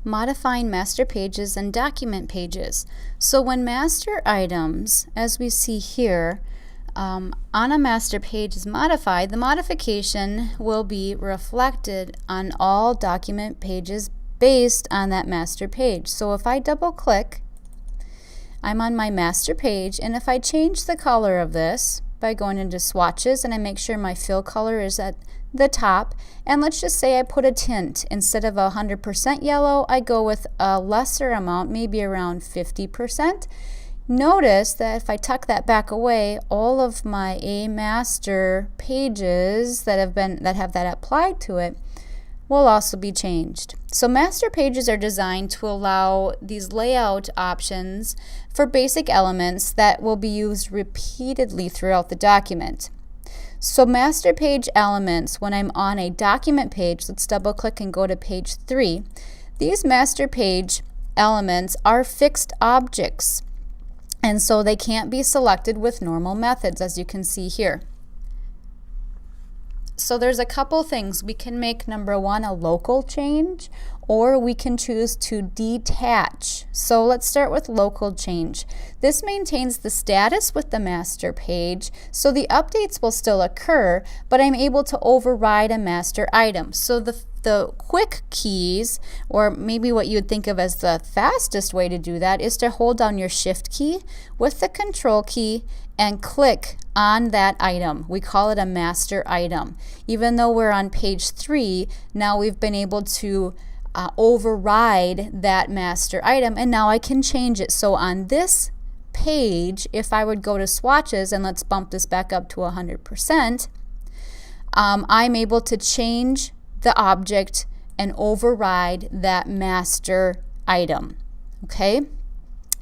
modifying master pages and document pages. So when master items, as we see here, on a master page is modified, the modification will be reflected on all document pages based on that master page. So if I double click, I'm on my master page, and if I change the color of this by going into swatches and I make sure my fill color is at the top, and let's just say I put a tint. Instead of 100% yellow, I go with a lesser amount, maybe around 50%. Notice that if I tuck that back away, all of my A master pages that have that applied to it will also be changed. So master pages are designed to allow these layout options for basic elements that will be used repeatedly throughout the document. So master page elements, when I'm on a document page, let's double click and go to page 3. These master page elements are fixed objects, and so they can't be selected with normal methods, as you can see here. So there's a couple things. We can make, number one, a local change, or we can choose to detach. So let's start with local change. This maintains the status with the master page, so the updates will still occur, but I'm able to override a master item. So the quick keys, or maybe what you would think of as the fastest way to do that, is to hold down your shift key with the control key and click on that item. We call it a master item. Even though we're on page 3, now we've been able to override that master item, and now I can change it. So on this page, if I would go to swatches, and let's bump this back up to 100%, I'm able to change the object and override that master item. Okay?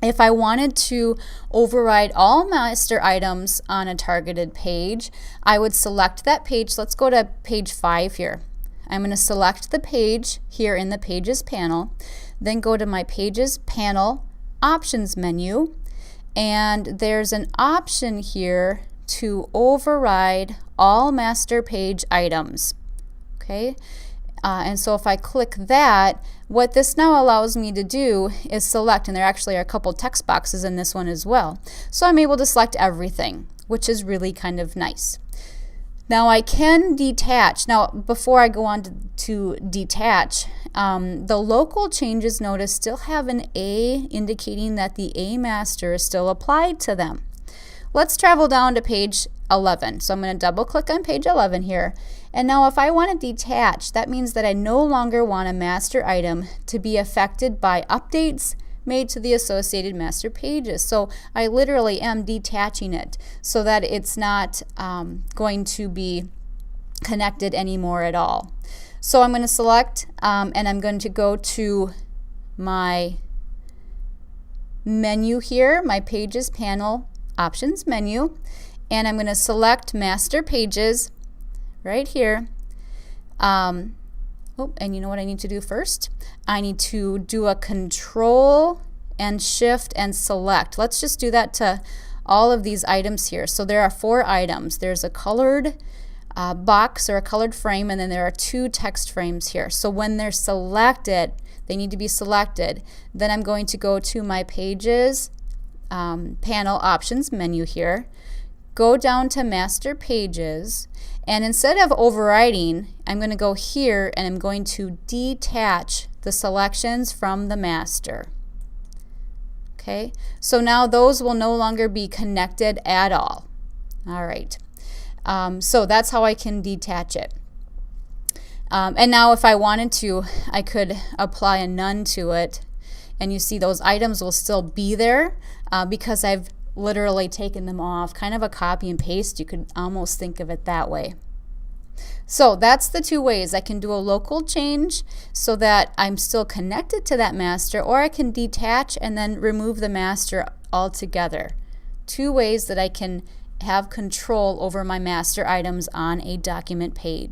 If I wanted to override all master items on a targeted page, I would select that page. Let's go to page 5 here. I'm going to select the page here in the Pages panel, then go to my Pages panel options menu, and there's an option here to override all master page items. Okay? And so if I click that, what this now allows me to do is select, and there actually are a couple text boxes in this one as well. So I'm able to select everything, which is really kind of nice. Now I can detach. Now before I go on to detach, the local changes, notice, still have an A indicating that the A master is still applied to them. Let's travel down to page 11. So I'm going to double click on page 11 here. And now if I want to detach, that means that I no longer want a master item to be affected by updates made to the associated master pages. So I literally am detaching it so that it's not going to be connected anymore at all. So I'm going to select and I'm going to go to my menu here, my Pages panel options menu, and I'm going to select master pages right here. And you know what I need to do first? I need to do a control and shift and select. Let's just do that to all of these items here. So there are 4 items. There's a colored box or a colored frame, and then there are 2 text frames here. So when they're selected, they need to be selected. Then I'm going to go to my Pages panel options menu here, go down to master pages, and instead of overriding, I'm going to go here and I'm going to detach the selections from the master. Okay, so now those will no longer be connected at all. All right, so that's how I can detach it. And now if I wanted to, I could apply a none to it, and you see those items will still be there because I've literally taken them off. Kind of a copy and paste, you could almost think of it that way. So that's the 2 ways. I can do a local change so that I'm still connected to that master, or I can detach and then remove the master altogether. 2 ways that I can have control over my master items on a document page.